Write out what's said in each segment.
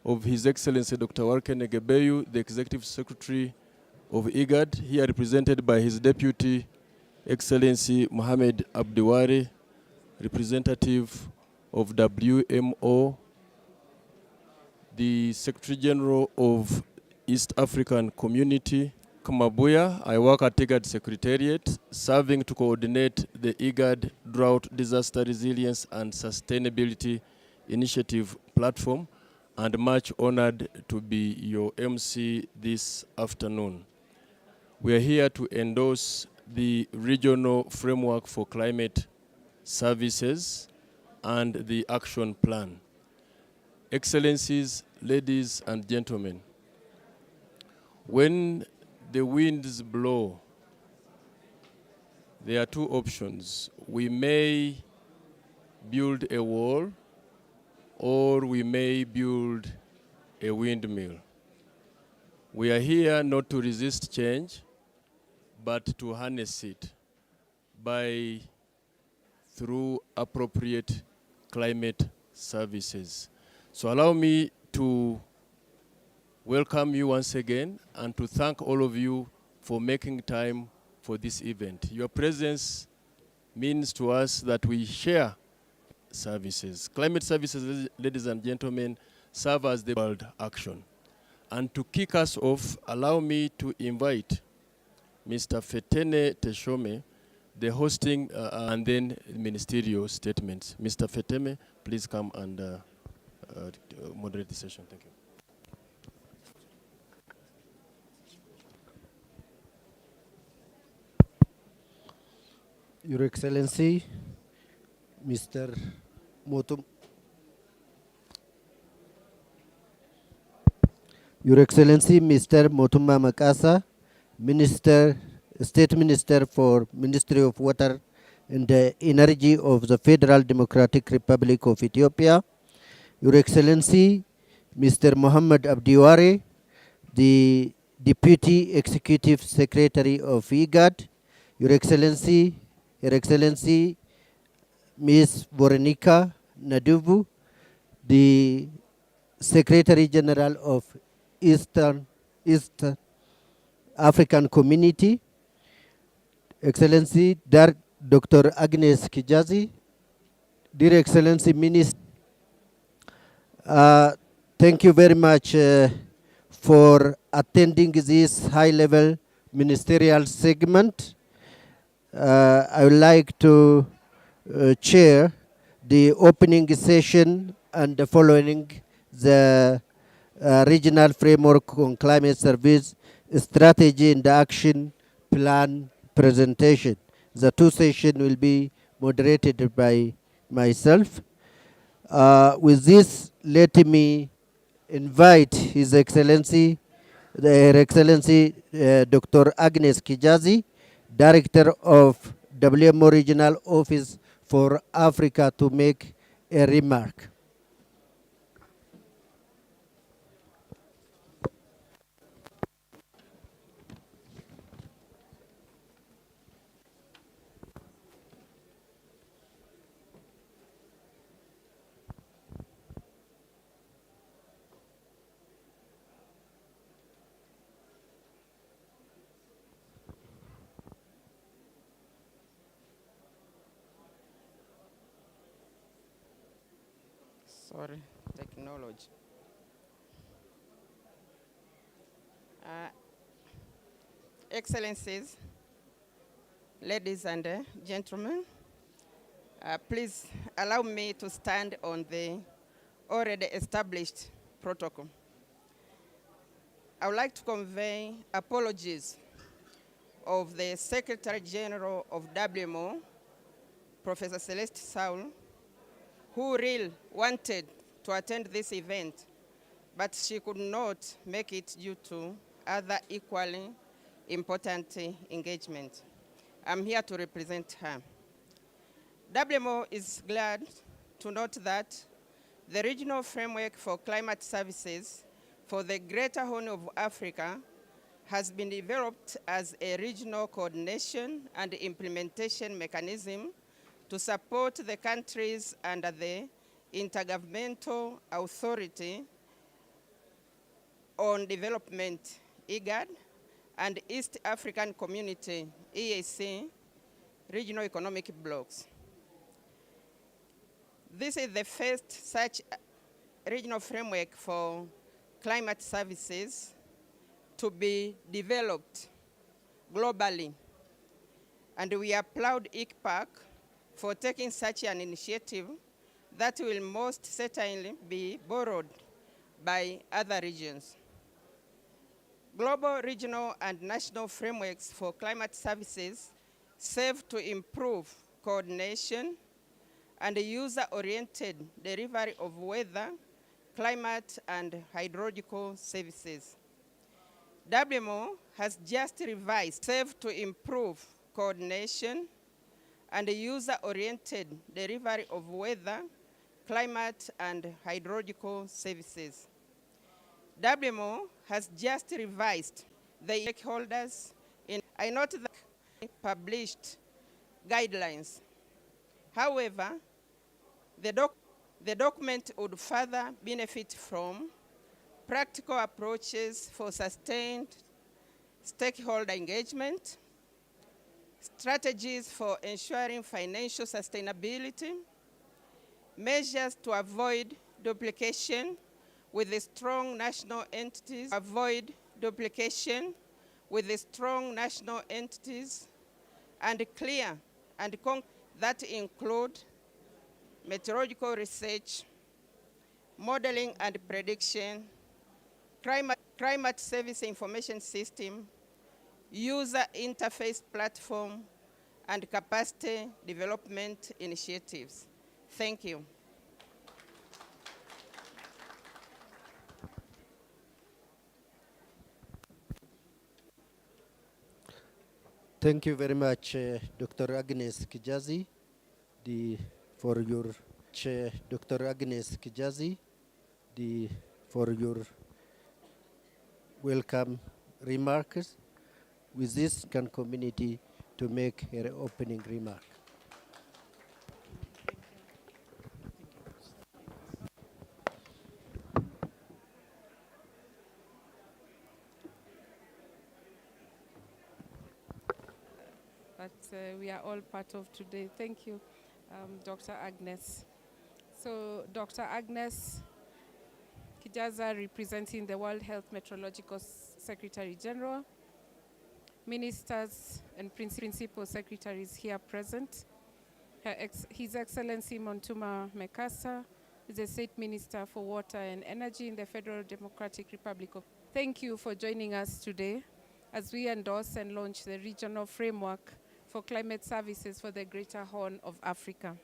of His Excellency Dr. Warkene Gebeyu, the Executive Secretary of IGAD, here represented by his Deputy Excellency Mohamed Abdiwari, representative of WMO, the Secretary General of East African Community, Kamabuya. I work at IGAD Secretariat, serving to coordinate the IGAD Drought Disaster Resilience and Sustainability Initiative platform, and much honored to be your MC this afternoon. We are here to endorse the Regional Framework for Climate Services and the Action Plan. Excellencies, ladies and gentlemen, when the winds blow, there are two options. We may build a wall, or we may build a windmill. We are here not to resist change, but to harness it through appropriate climate services. So allow me to welcome you once again and to thank all of you for making time for this event. Your presence means to us that we share services. Climate services, ladies and gentlemen, serve as the world action. And to kick us off, allow me to invite Mr. Fetene Teshome, the hosting and then ministerial statements. Mr. Feteme, please come and moderate the session. Thank you. Your Excellency, Mr. Motuma Makasa, State Minister for Ministry of Water and Energy of the Federal Democratic Republic of Ethiopia. Your Excellency, Mr. Mohamed Abdiwari, the Deputy Executive Secretary of IGAD. Your Excellency, Ms. Veronica Naduvu, the Secretary General of East African Community. Excellency, Dr. Agnes Kijazi, Dear Excellency Minister, thank you very much for attending this high-level ministerial segment. I would like to chair the opening session and following the Regional Framework on Climate Service Strategy and Action Plan presentation. The two sessions will be moderated by myself. With this, let me invite His Excellency, Her Excellency Dr. Agnes Kijazi, Director of WMO Regional Office for Africa, to make a remark. Sorry, technology. Excellencies, ladies and gentlemen, please allow me to stand on the already established protocol. I would like to convey apologies of the Secretary General of WMO, Professor Celeste Saul, who really wanted to attend this event, but she could not make it due to other equally important engagement. I'm here to represent her. WMO is glad to note that the Regional Framework for Climate Services for the Greater Horn of Africa has been developed as a regional coordination and implementation mechanism to support the countries under the Intergovernmental Authority on Development, IGAD, and East African Community, EAC, regional economic blocks. This is the first such regional framework for climate services to be developed globally. And we applaud ICPAC for taking such an initiative that will most certainly be borrowed by other regions. Global, regional, and national frameworks for climate services serve to improve coordination and user-oriented delivery of weather, climate, and hydrological services. WMO has just revised serve to improve coordination and user-oriented delivery of weather, climate, and hydrological services. WMO has just revised the stakeholders in, I note that published guidelines. However, the document would further benefit from practical approaches for sustained stakeholder engagement, strategies for ensuring financial sustainability, measures to avoid duplication with the strong national entities, and clear and that include meteorological research, modeling and prediction, climate service information system, user interface platform, and capacity development initiatives. Thank you. Thank you very much, Dr. Agnes Kijazi, for your welcome remarks. With this, can community to make her opening remark. We are all part of today. Thank you, Dr. Agnes. So Dr. Agnes Kijaza, representing the World Health Meteorological Secretary General, ministers and principal secretaries here present, His Excellency Montuma Mekasa is the State Minister for Water and Energy in the Federal Democratic Republic of. Thank you for joining us today as we endorse and launch the regional framework for climate services for the Greater Horn of Africa.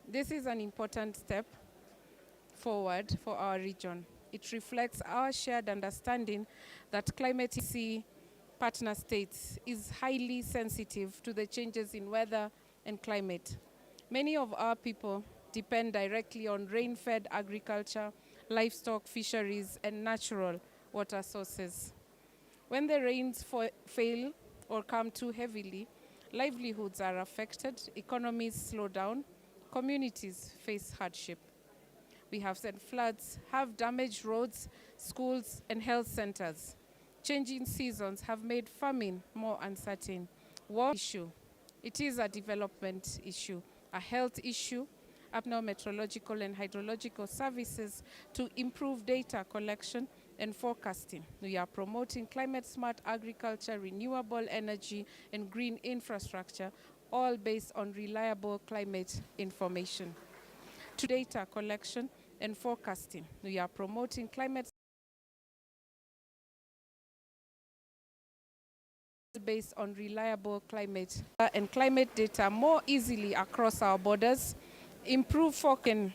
This is an important step forward for our region. It reflects our shared understanding that climate partner states is highly sensitive to the changes in weather and climate. Many of our people depend directly on rain-fed agriculture, livestock, fisheries, and natural water sources. When the rains fail or come too heavily, livelihoods are affected, economies slow down, communities face hardship. We have seen floods, have damaged roads, schools, and health centers. Changing seasons have made farming more uncertain. War issue. It is a development issue, a health issue, national meteorological and hydrological services to improve data collection and forecasting. We are promoting climate-smart agriculture, renewable energy, and green infrastructure, all based on reliable climate information. To data collection and forecasting, we are promoting climate based on reliable climate and climate data more easily across our borders, improve forecasting,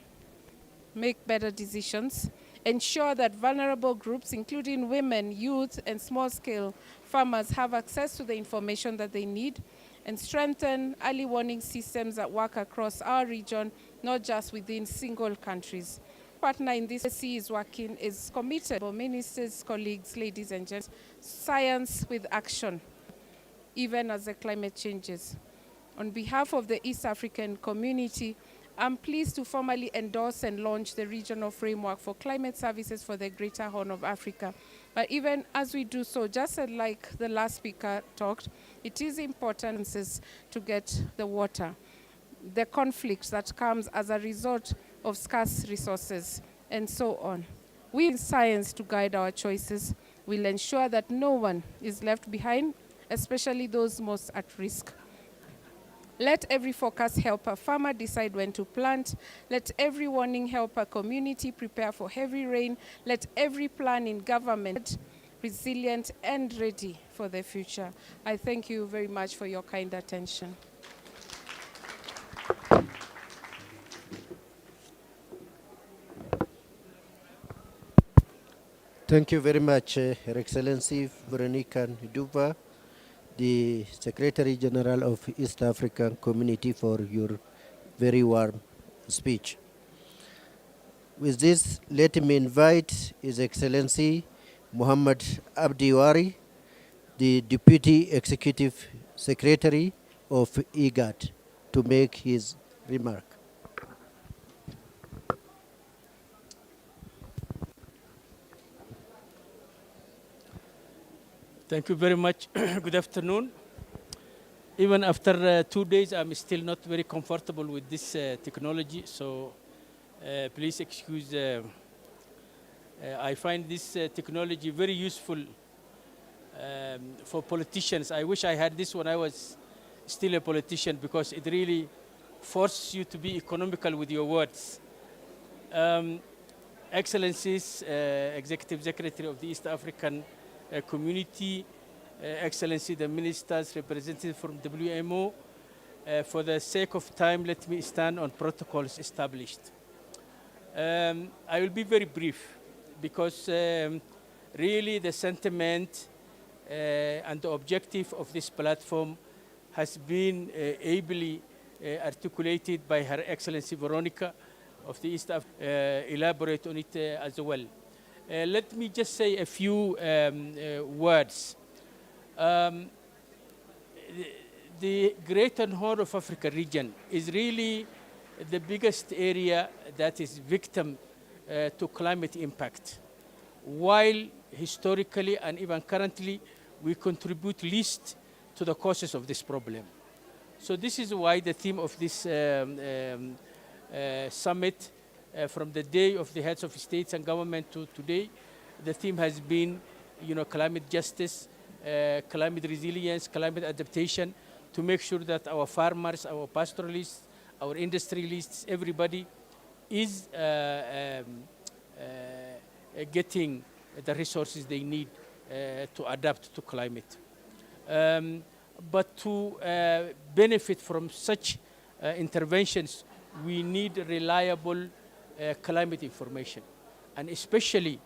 make better decisions, ensure that vulnerable groups, including women, youth, and small-scale farmers, have access to the information that they need, and strengthen early warning systems that work across our region, not just within single countries. Partner in this is committed. Ministers, colleagues, ladies and gents, science with action, even as the climate changes. On behalf of the East African community, I'm pleased to formally endorse and launch the regional framework for climate services for the Greater Horn of Africa. But even as we do so, just like the last speaker talked, it is important to get the water, the conflict that comes as a result of scarce resources, and so on. We use science to guide our choices. We'll ensure that no one is left behind, especially those most at risk. Let every forecast help a farmer decide when to plant. Let every warning help a community prepare for heavy rain. Let every plan in government resilient and ready for the future. I thank you very much for your kind attention. Thank you very much, Her Excellency Veronica Nduva, the Secretary General of East African Community, for your very warm speech. With this, let me invite His Excellency Muhammad Abdiwari, the Deputy Executive Secretary of IGAD, to make his remark. Thank you very much. Good afternoon. Even after 2 days, I'm still not very comfortable with this technology, so please excuse. I find this technology very useful for politicians. I wish I had this when I was still a politician, because it really forces you to be economical with your words. Excellencies, Executive Secretary of the East African Community, Excellency, the ministers, representatives from WMO, for the sake of time, let me stand on protocols established. I will be very brief, because really the sentiment and the objective of this platform has been ably articulated by Her Excellency Veronica of the East Africa, elaborate on it as well. Let me just say a few words. The Greater Horn of Africa region is really the biggest area that is victim to climate impact, while historically and even currently we contribute least to the causes of this problem. So this is why the theme of this summit, from the day of the heads of states and government to today, the theme has been, climate justice, climate resilience, climate adaptation, to make sure that our farmers, our pastoralists, our industrialists, everybody is getting the resources they need to adapt to climate. But to benefit from such interventions, we need reliable climate information. And especially,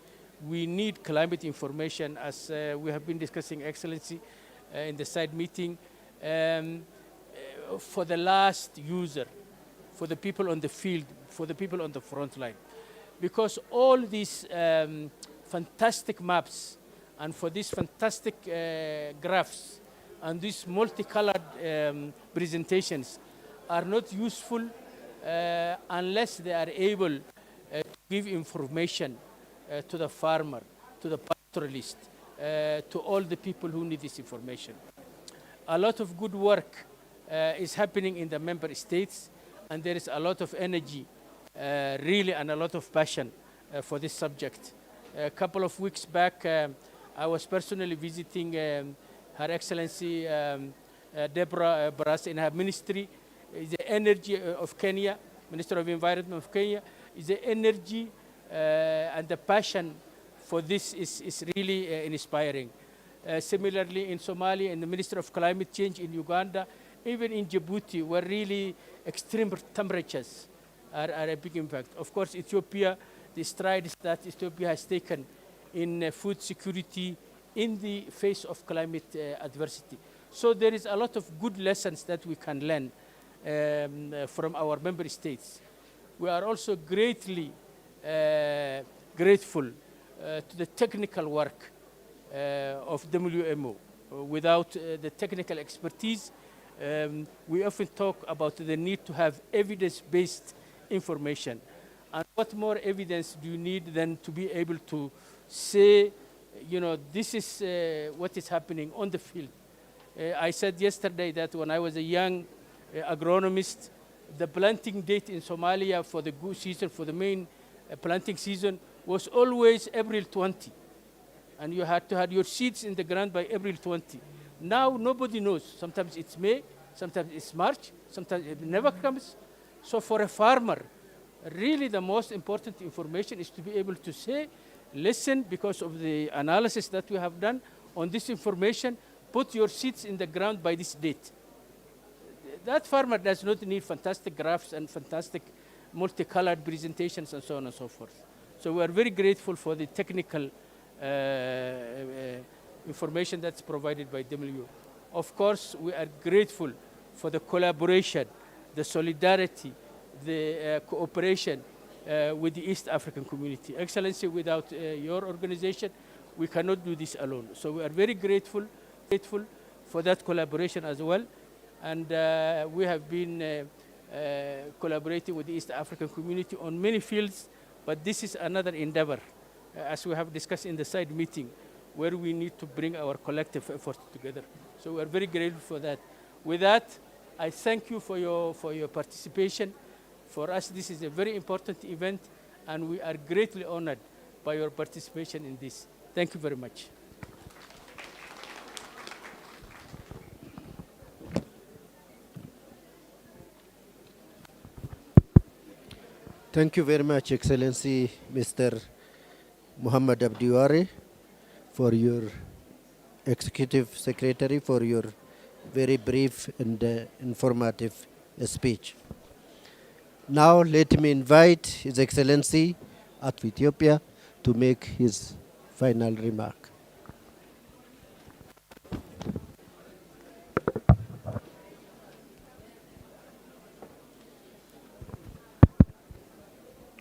we need climate information, as we have been discussing, Excellency, in the side meeting, for the last user, for the people on the field, for the people on the front line. Because all these fantastic maps and for these fantastic graphs and these multicolored presentations are not useful unless they are able to give information to the farmer, to the pastoralist, to all the people who need this information. A lot of good work is happening in the member states, and there is a lot of energy, really, and a lot of passion for this subject. A couple of weeks back, I was personally visiting Her Excellency Deborah Barras in her ministry. The energy of Kenya, Minister of Environment of Kenya, is the energy and the passion for this is really inspiring. Similarly, in Somalia, and the Minister of Climate Change in Uganda, even in Djibouti, where really extreme temperatures are a big impact. Of course, Ethiopia, the strides that Ethiopia has taken in food security in the face of climate adversity. So there is a lot of good lessons that we can learn from our member states. We are also greatly grateful to the technical work of WMO. Without the technical expertise, we often talk about the need to have evidence-based information. And what more evidence do you need than to be able to say, you know, this is what is happening on the field. I said yesterday that when I was a young agronomist, the planting date in Somalia for the goose season, for the main planting season, was always April 20. And you had to have your seeds in the ground by April 20. Now nobody knows. Sometimes it's May, sometimes it's March, sometimes it never comes. So for a farmer, really the most important information is to be able to say, listen, because of the analysis that we have done on this information, put your seeds in the ground by this date. That farmer does not need fantastic graphs and fantastic multicolored presentations and so on and so forth. So we are very grateful for the technical information that's provided by W. Of course, we are grateful for the collaboration, the solidarity, the cooperation with the East African community. Excellency, without your organization, we cannot do this alone. So we are very grateful for that collaboration as well. And we have been collaborating with the East African community on many fields, but this is another endeavor, as we have discussed in the side meeting, where we need to bring our collective efforts together. So we are very grateful for that. With that, I thank you for your participation. For us, this is a very important event, and we are greatly honored by your participation in this. Thank you very much. Thank you very much, Excellency Mr. Muhammad Abdiwari, for your Executive Secretary, for your very brief and informative speech. Now let me invite His Excellency of Ethiopia to make his final remark.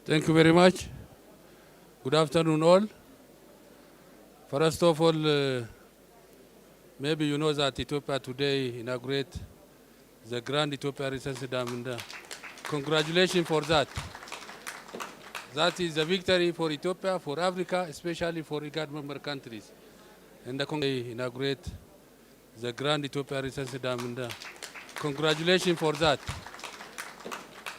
Thank you very much. Good afternoon all. First of all, maybe you know that Ethiopia today inaugurate the Grand Ethiopia Research Dam. Congratulations for that. That is a victory for Ethiopia, for Africa, especially for IGAD member countries. And the inaugurate the Grand Ethiopia Research Dam. Congratulations for that.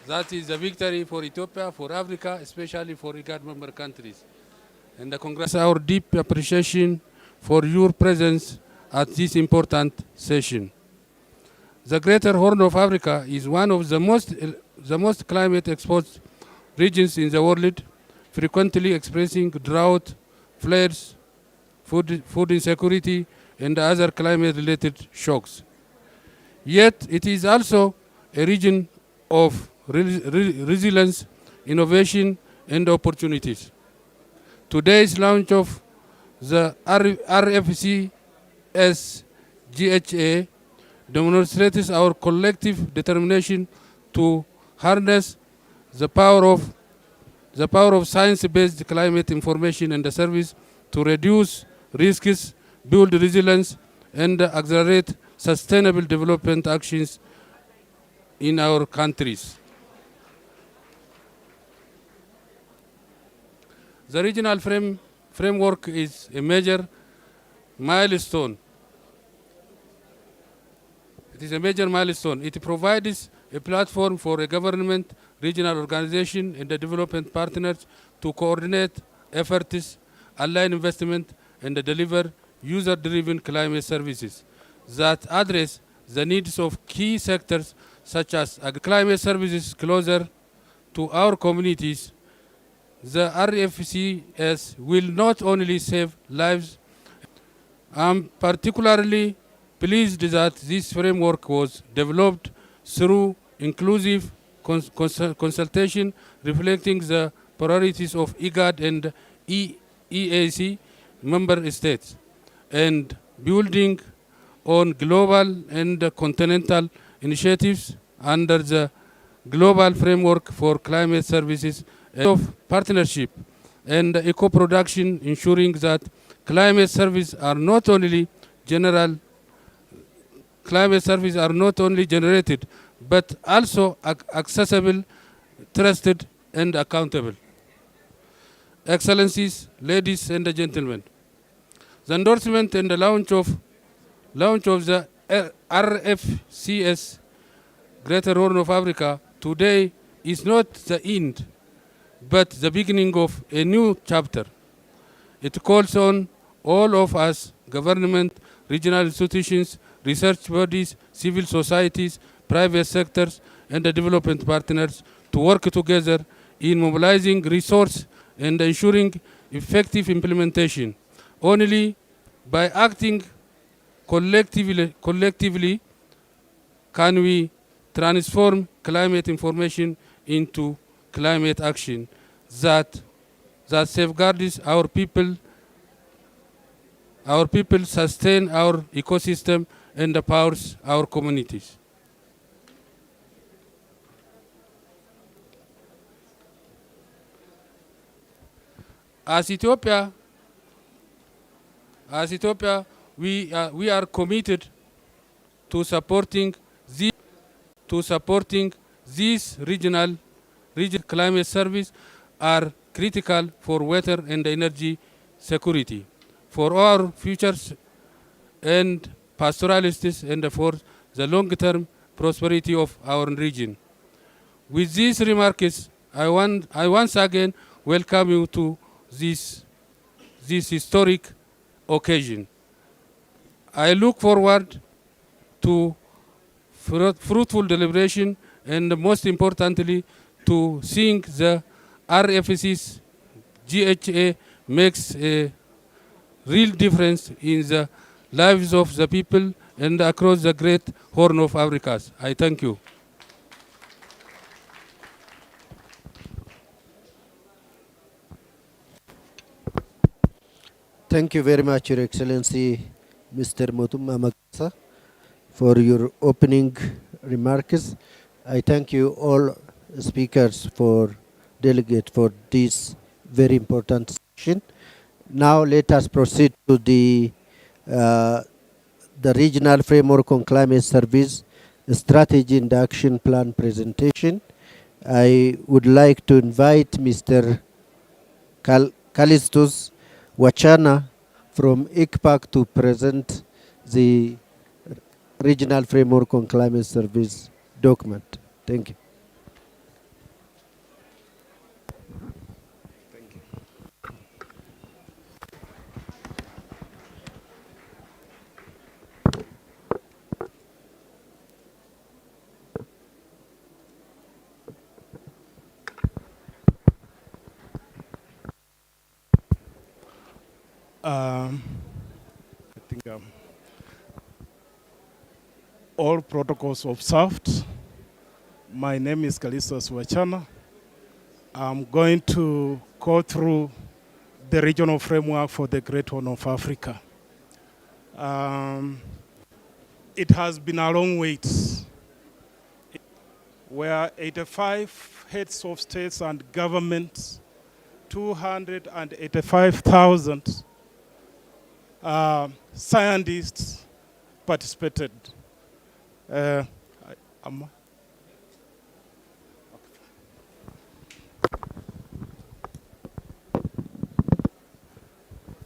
That is a victory for Ethiopia, for Africa, especially for IGAD member countries. And congrats our deep appreciation for your presence at this important session. The Greater Horn of Africa is one of the most climate exposed regions in the world, frequently experiencing drought, floods, food insecurity, and other climate-related shocks. Yet it is also a region of resilience, innovation, and opportunities. Today's launch of the RFCS GHA demonstrates our collective determination to harness the power of science-based climate information and the service to reduce risks, build resilience, and accelerate sustainable development actions in our countries. The regional framework is a major milestone. It is a major milestone. It provides a platform for a government, regional organization, and the development partners to coordinate efforts, align investment, and deliver user-driven climate services that address the needs of key sectors such as climate services closer to our communities. The RFCS will not only save lives. I'm particularly pleased that this framework was developed through inclusive consultation reflecting the priorities of IGAD and EAC member states and building on global and continental initiatives under the Global Framework for Climate Services of partnership and eco-production, ensuring that climate services are not only generated but also accessible trusted, and accountable. Excellencies, ladies and gentlemen, the endorsement and the launch of the RFCS Greater Horn of Africa today is not the end, but the beginning of a new chapter. It calls on all of us, government, regional institutions, research bodies, civil societies, private sectors, and the development partners to work together in mobilizing resources and ensuring effective implementation. Only by acting collectively can we transform climate information into climate action that safeguards our people, sustain our ecosystem, and empowers our communities. As Ethiopia, we are committed to supporting these regional climate service are critical for water and energy security, for our futures and pastoralists, and for the long-term prosperity of our region. With these remarks, I once again welcome you to this historic occasion. I look forward to fruitful deliberation and, most importantly, to seeing the RFC's GHA makes a real difference in the lives of the people and across the great Horn of Africa. I thank you. Thank you very much, Your Excellency, Mr. Mutuma Magasa, for your opening remarks. I thank you all speakers for delegate for this very important session. Now let us proceed to the Regional Framework on Climate Service Strategy and Action Plan presentation. I would like to invite Mr. Callistus Wachana from ICPAC to present the Regional Framework on Climate Service document. Thank you. I think all protocols observed. My name is Callistus Wachana. I'm going to go through the regional framework for the Great Horn of Africa. It has been a long wait, where 85 heads of states and governments, 285,000 scientists participated.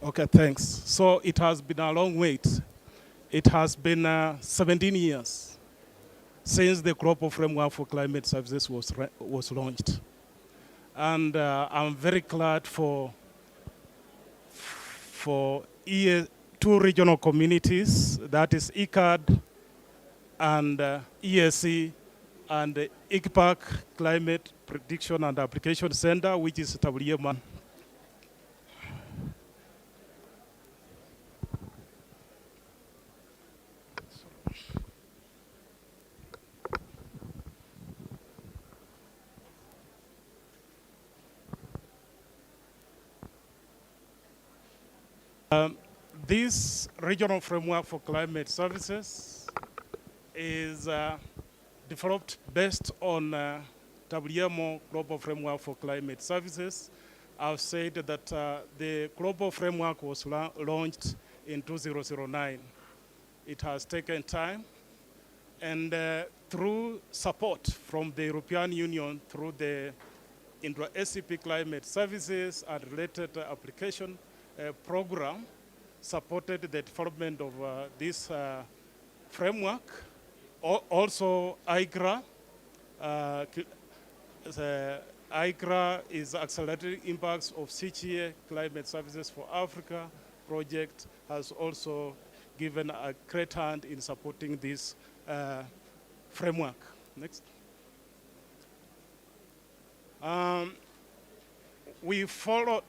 Okay, thanks. So it has been a long wait. It has been 17 years since the Global Framework for Climate Services was launched. And I'm very glad for two regional communities, that is IGAD and ESC, and ICPAC Climate Prediction and Application Center, which is WMA. This regional framework for climate services is developed based on WMO Global Framework for Climate Services. I've said that the global framework was launched in 2009. It has taken time, and through support from the European Union through the Indo-SCP Climate Services and related application program, supported the development of this framework. Also, IGRA, IGRA is Accelerating Impacts of CGA Climate Services for Africa project, has also given a great hand in supporting this framework. Next. We followed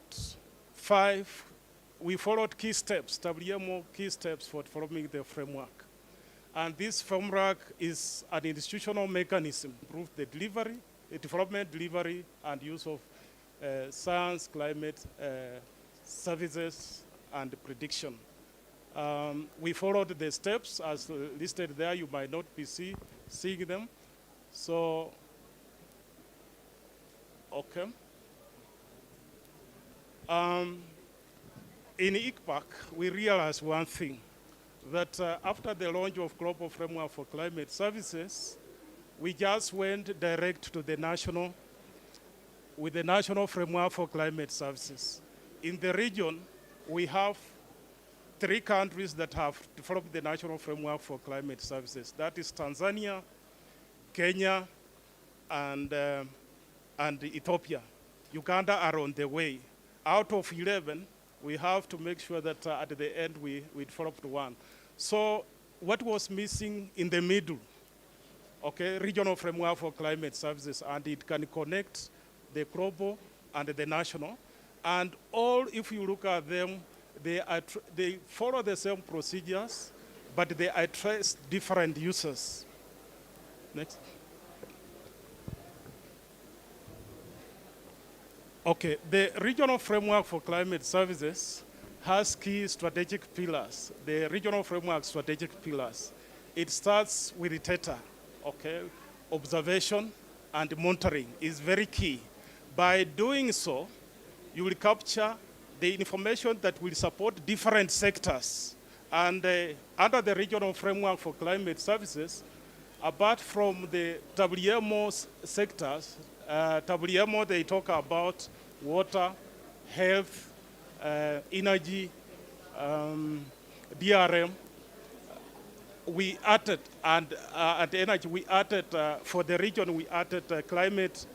key steps, WMO key steps for developing the framework. And this framework is an institutional mechanism to improve the delivery, the development, delivery, and use of science, climate services, and prediction. We followed the steps as listed there. You might not be seeing them. So, okay. In ICPAC, we realized one thing, that after the launch of Global Framework for Climate Services, we just went direct to the national, with the National Framework for Climate Services. In the region, we have 3 countries that have developed the National Framework for Climate Services. That is Tanzania, Kenya, and Ethiopia. Uganda are on the way. Out of 11, we have to make sure that at the end we developed one. So what was missing in the middle? Okay, Regional Framework for Climate Services, and it can connect the global and the national. And all, if you look at them, they follow the same procedures, but they address different users. Next. Okay, the Regional Framework for Climate Services has key strategic pillars, the Regional Framework strategic pillars. It starts with data, okay? Observation and monitoring is very key. By doing so, you will capture the information that will support different sectors. And under the Regional Framework for Climate Services, apart from the WMO sectors, WMO, they talk about water, health, energy, DRM. We added, and energy, we added, for the region, we added climate,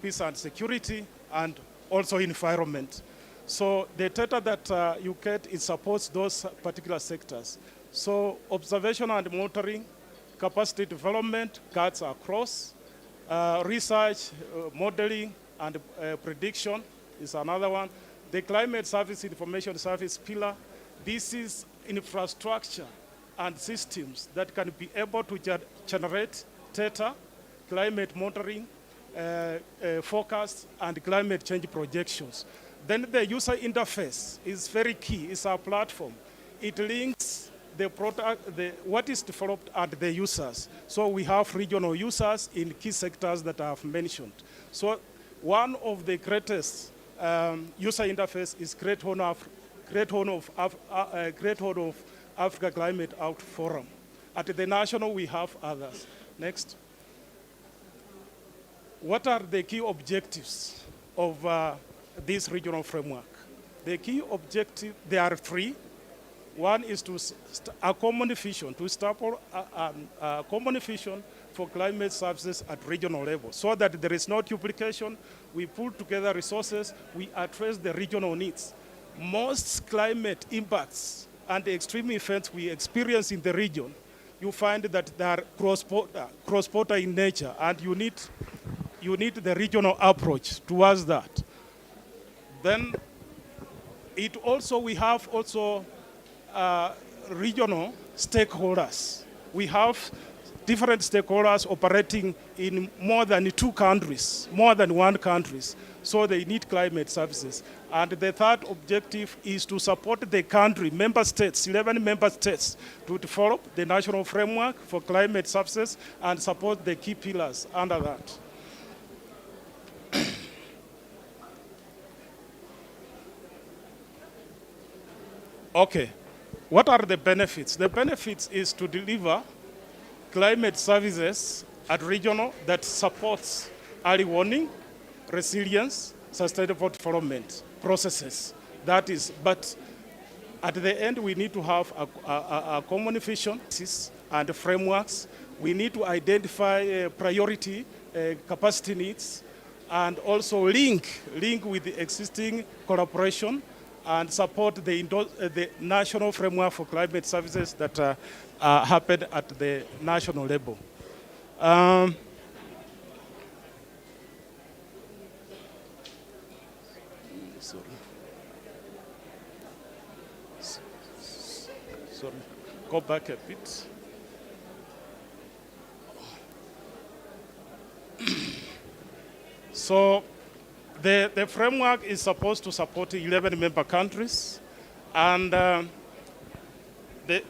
peace and security, and also environment. So the data that you get, it supports those particular sectors. So observation and monitoring, capacity development cuts across, research, modeling, and prediction is another one. The climate service information service pillar, this is infrastructure and systems that can be able to generate data, climate monitoring, forecast, and climate change projections. Then the user interface is very key. It's our platform. It links the product, what is developed and the users. So we have regional users in key sectors that I have mentioned. So one of the greatest user interface is Great Horn of Africa Climate Out Forum. At the national, we have others. Next. What are the key objectives of this regional framework? The key objective, there are 3. One is to a common vision, to establish a common vision for climate services at regional level, so that there is no duplication. We pull together resources, we address the regional needs. Most climate impacts and the extreme events we experience in the region, you find that they are cross-border in nature, and you need the regional approach towards that. Then we have also regional stakeholders. We have different stakeholders operating in more than 2 countries, more than 1 country. So they need climate services. And the third objective is to support the country, member states, 11 member states, to develop the national framework for climate services and support the key pillars under that. Okay. What are the benefits? The benefits is to deliver climate services at regional that supports early warning, resilience, sustainable development processes. That is, but at the end, we need to have a common vision and frameworks. We need to identify priority capacity needs and also link with the existing collaboration and support the national framework for climate services that happen at the national level. Sorry, go back a bit. So the framework is supposed to support 11 member countries, and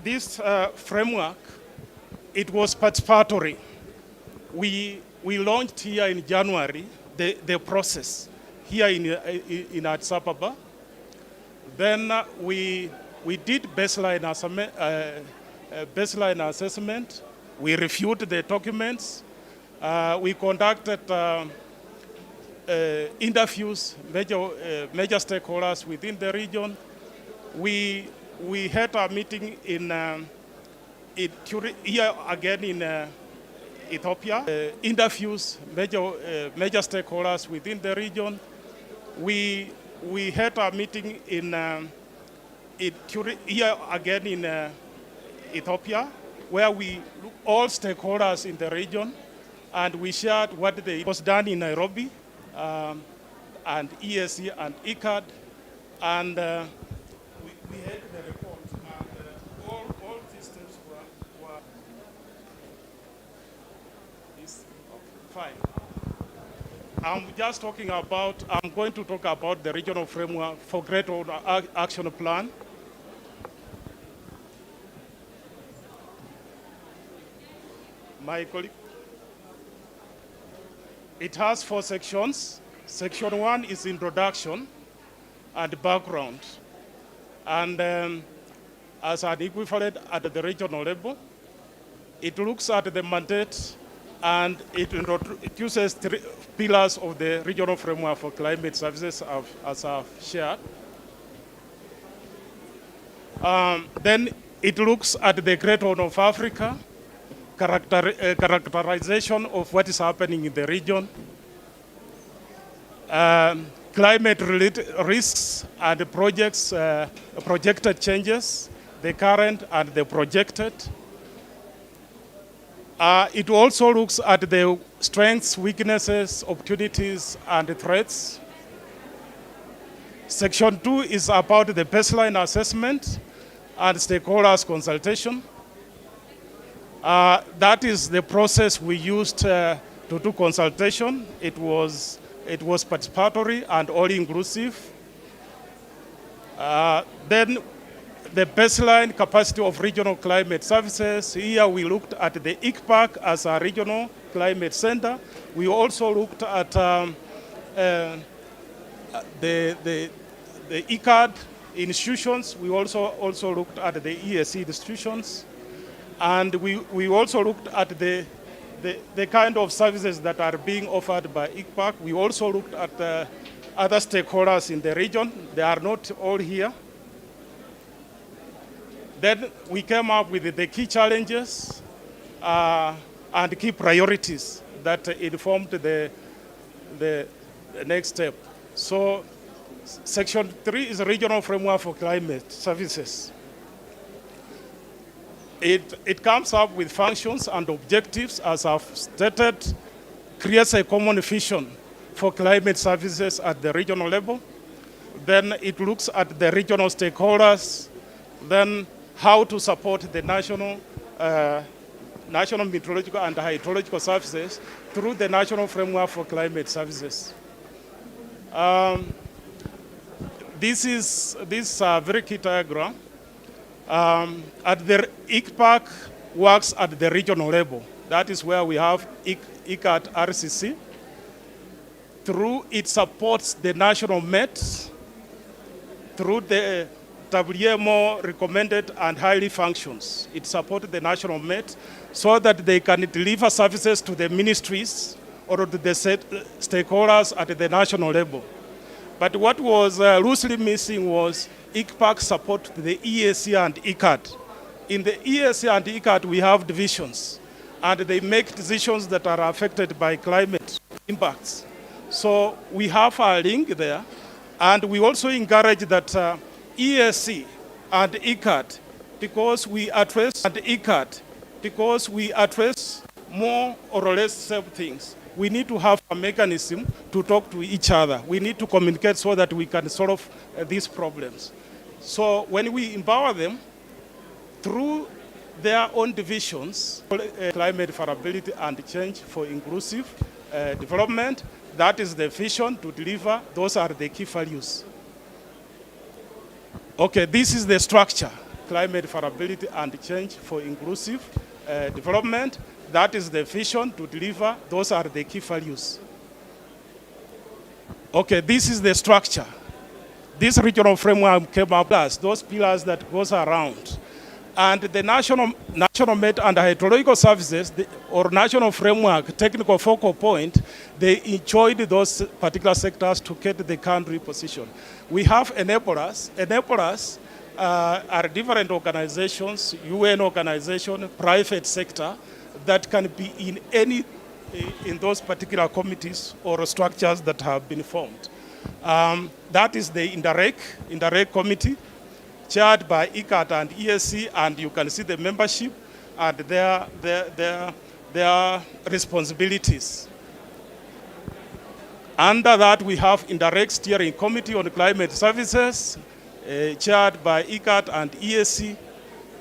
this framework, it was participatory. We launched here in January the process here in Addis Ababa. Then we did baseline assessment. We reviewed the documents. We conducted interviews, major stakeholders within the region. We had a meeting here again in Ethiopia. Interviews, major stakeholders within the region. We had a meeting here again in Ethiopia, where we all stakeholders in the region, and we shared what was done in Nairobi, and ESC and IGAD, and we had the report, and all these steps were fine. I'm going to talk about the regional framework for Great Old Action Plan. My colleague. It has 4 sections. Section 1 is introduction and background. And as an equivalent at the regional level, it looks at the mandate and it introduces 3 pillars of the regional framework for climate services as I've shared. Then it looks at the Great Horn of Africa, characterization of what is happening in the region, climate-related risks and projects, projected changes, the current and the projected. It also looks at the strengths, weaknesses, opportunities, and threats. Section 2 is about the baseline assessment and stakeholders consultation. That is the process we used to do consultation. It was participatory and all-inclusive. Then the baseline capacity of regional climate services. Here we looked at the ICPAC as a regional climate center. We also looked at the IGAD institutions. We also looked at the ESC institutions. And we also looked at the kind of services that are being offered by ICPAC. We also looked at other stakeholders in the region. They are not all here. Then we came up with the key challenges and key priorities that informed the next step. So section 3 is a regional framework for climate services. It comes up with functions and objectives, as I've stated, creates a common vision for climate services at the regional level. Then it looks at the regional stakeholders, then how to support the national meteorological and hydrological services through the national framework for climate services. This is a very key diagram. At the ICPAC works at the regional level. That is where we have IGAD RCC. Through it supports the national MET, through the WMO recommended and highly functions. It supports the national Met so that they can deliver services to the ministries or to the stakeholders at the national level. But what was loosely missing was ICPAC support to the EAC and IGAD. In the EAC and IGAD, we have divisions, and they make decisions that are affected by climate impacts. So we have a link there, and we also encourage that EAC and IGAD, because we address more or less same things, we need to have a mechanism to talk to each other. We need to communicate so that we can solve these problems. So when we empower them through their own divisions, climate favorability and change for inclusive development, that is the vision to deliver. Those are the key values. Okay, this is the structure, climate favorability and change for inclusive development. That is the vision to deliver. Those are the key values. Okay, this is the structure. This regional framework came up as those pillars that goes around. And the national Met and hydrological services, or national framework, technical focal point, they enjoyed those particular sectors to get the country position. We have enablers. Enablers are different organizations, UN organization, private sector, that can be in those particular committees or structures that have been formed. That is the indirect committee, chaired by IGAD and EAC, and you can see the membership and their responsibilities. Under that, we have indirect steering committee on climate services, chaired by IGAD and EAC,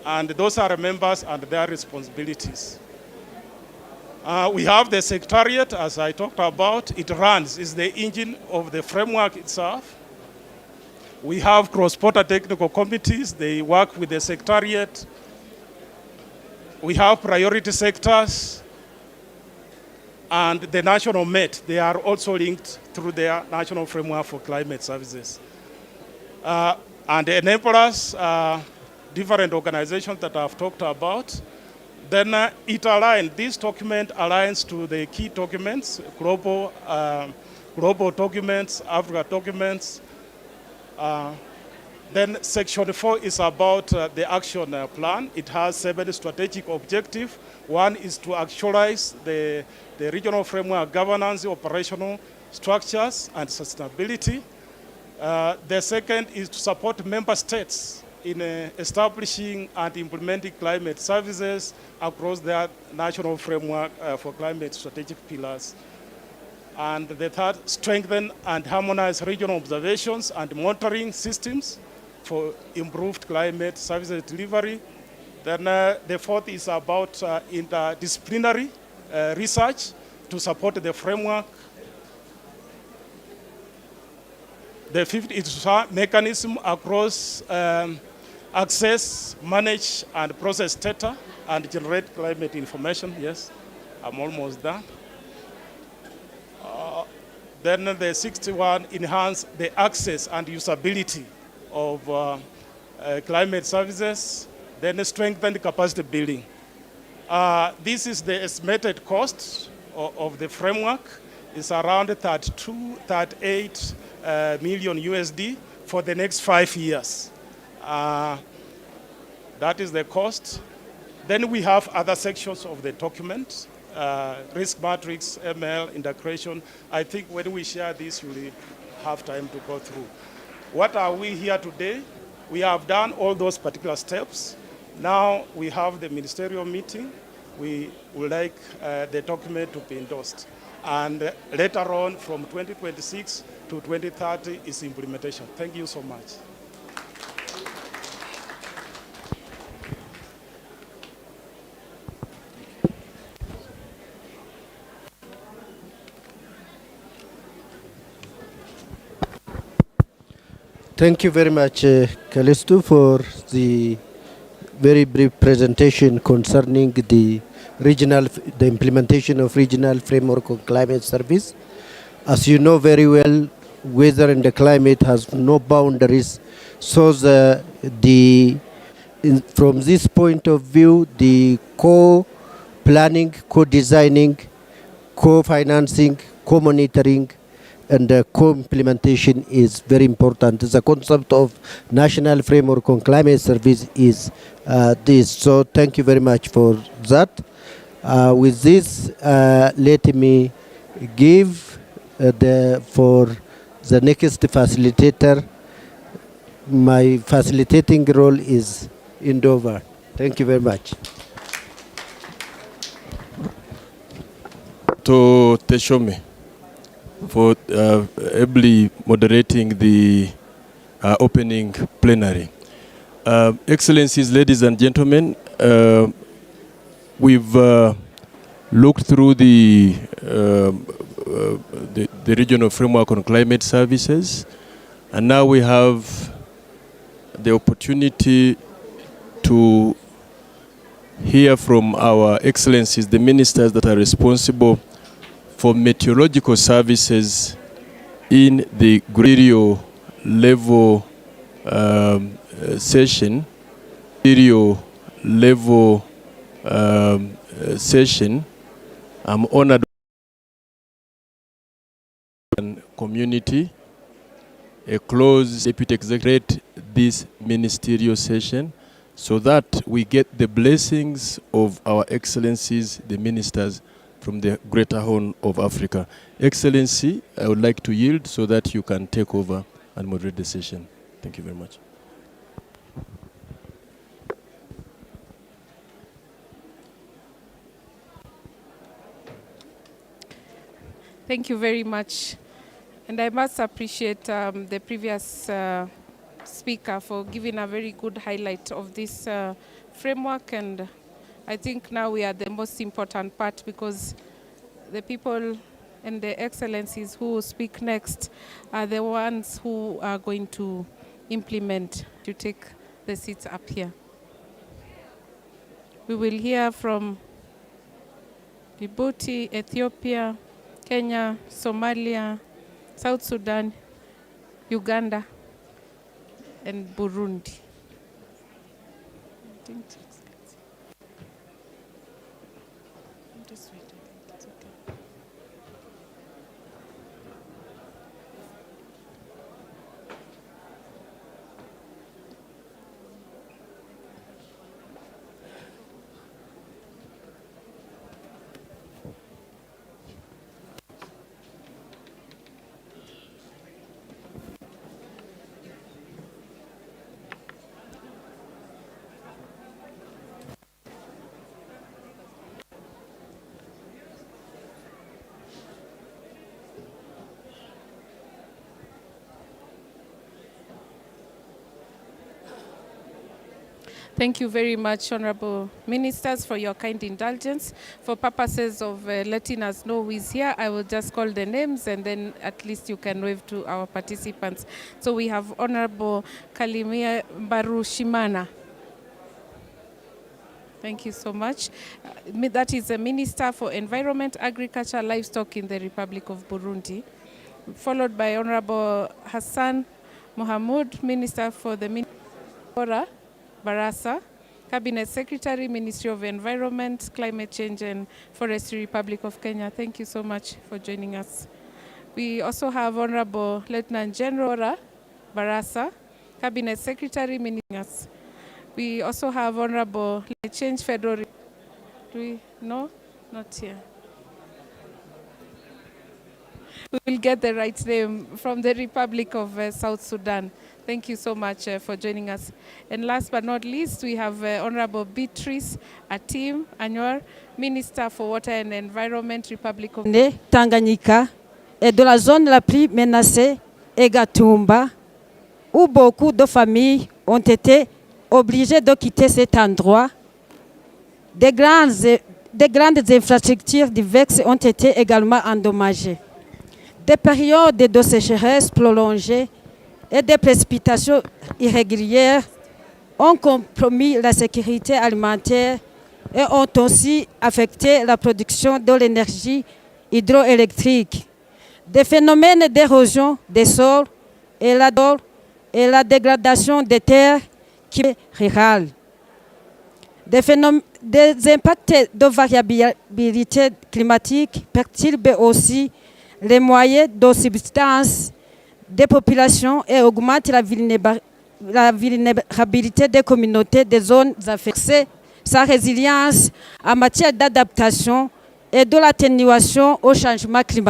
and those are members and their responsibilities. We have the secretariat, as I talked about. It runs, is the engine of the framework itself. We have cross-border technical committees. They work with the secretariat. We have priority sectors and the national Met. They are also linked through their national framework for climate services. And the enablers, different organizations that I've talked about. Then it aligns, this document aligns to the key documents, global documents, Africa documents. Then section 4 is about the action plan. It has 7 strategic objectives. One is to actualize the regional framework governance, operational structures, and sustainability. The second is to support member states in establishing and implementing climate services across their national framework for climate strategic pillars. And the third, strengthen and harmonize regional observations and monitoring systems for improved climate services delivery. Then the fourth is about interdisciplinary research to support the framework. The fifth is mechanism across access, manage, and process data, and generate climate information. Yes, I'm almost done. Then the 61, enhance the access and usability of climate services. Then strengthen the capacity building. This is the estimated cost of the framework. It's around 38 million USD for the next 5 years. That is the cost. Then we have other sections of the document, risk matrix, ML, integration. I think when we share this, you will have time to go through. What are we here today? We have done all those particular steps. Now we have the ministerial meeting. We would like the document to be endorsed. And later on, from 2026 to 2030 is implementation. Thank you so much. Thank you very much, Callisto, for the very brief presentation concerning the implementation of regional framework on climate service. As you know very well, weather and the climate has no boundaries. So from this point of view, the co-planning, co-designing, co-financing, co-monitoring, and co-implementation is very important. The concept of national framework on climate service is this. So thank you very much for that. With this, let me give for the next facilitator. My facilitating role is in Dover. Thank you very much. To Teshome for ably moderating the opening plenary. Excellencies, ladies and gentlemen, we've looked through the regional framework on climate services, and now we have the opportunity to hear from our excellencies, the ministers that are responsible for meteorological services in the Grio level session. Grio level session. I'm honored community, a close deputy executive this ministerial session so that we get the blessings of our excellencies, the ministers from the Greater Horn of Africa. Excellency, I would like to yield so that you can take over and moderate the session. Thank you very much. Thank you very much. And I must appreciate the previous speaker for giving a very good highlight of this framework. And I think now we are the most important part, because the people and the excellencies who speak next are the ones who are going to implement, to take the seats up here. We will hear from Djibouti, Ethiopia, Kenya, Somalia, South Sudan, Uganda, and Burundi. Thank you very much, Honorable Ministers, for your kind indulgence. For purposes of letting us know who is here, I will just call the names, and then at least you can wave to our participants. So we have Honorable Kalimia Barushimana. Thank you so much. That is the Minister for Environment, Agriculture, Livestock in the Republic of Burundi. Followed by Honorable Hassan Mohamud, Minister for the Barasa, Cabinet Secretary, Ministry of Environment, Climate Change and Forestry, Republic of Kenya. Thank you so much for joining us. We also have Honorable Lieutenant General Barasa, Cabinet Secretary, Ministry. We also have Honorable Change Federal. Do we? No? Not here. We will get the right name from the Republic of South Sudan. Thank you so much for joining us. And last but not least, we have Honorable Beatrice Atim Anyor, Minister for Water and Environment, Republic of Tanganyika, et de la zone la plus menacée, Egatumba, où beaucoup de familles ont été obligées de quitter cet endroit. Des grandes infrastructures diverses ont été également endommagées. Des périodes de sécheresse prolongées et des précipitations irrégulières ont compromis la sécurité alimentaire et ont aussi affecté la production de l'énergie hydroélectrique. des phénomènes d'érosion des sols et la dégradation des terres qui est rurale. Des impacts de variabilité climatique perturbent aussi les moyens de subsistance des populations et augmentent la vulnérabilité des communautés des zones affectées, sa résilience en matière d'adaptation et de l'atténuation au changement climatique.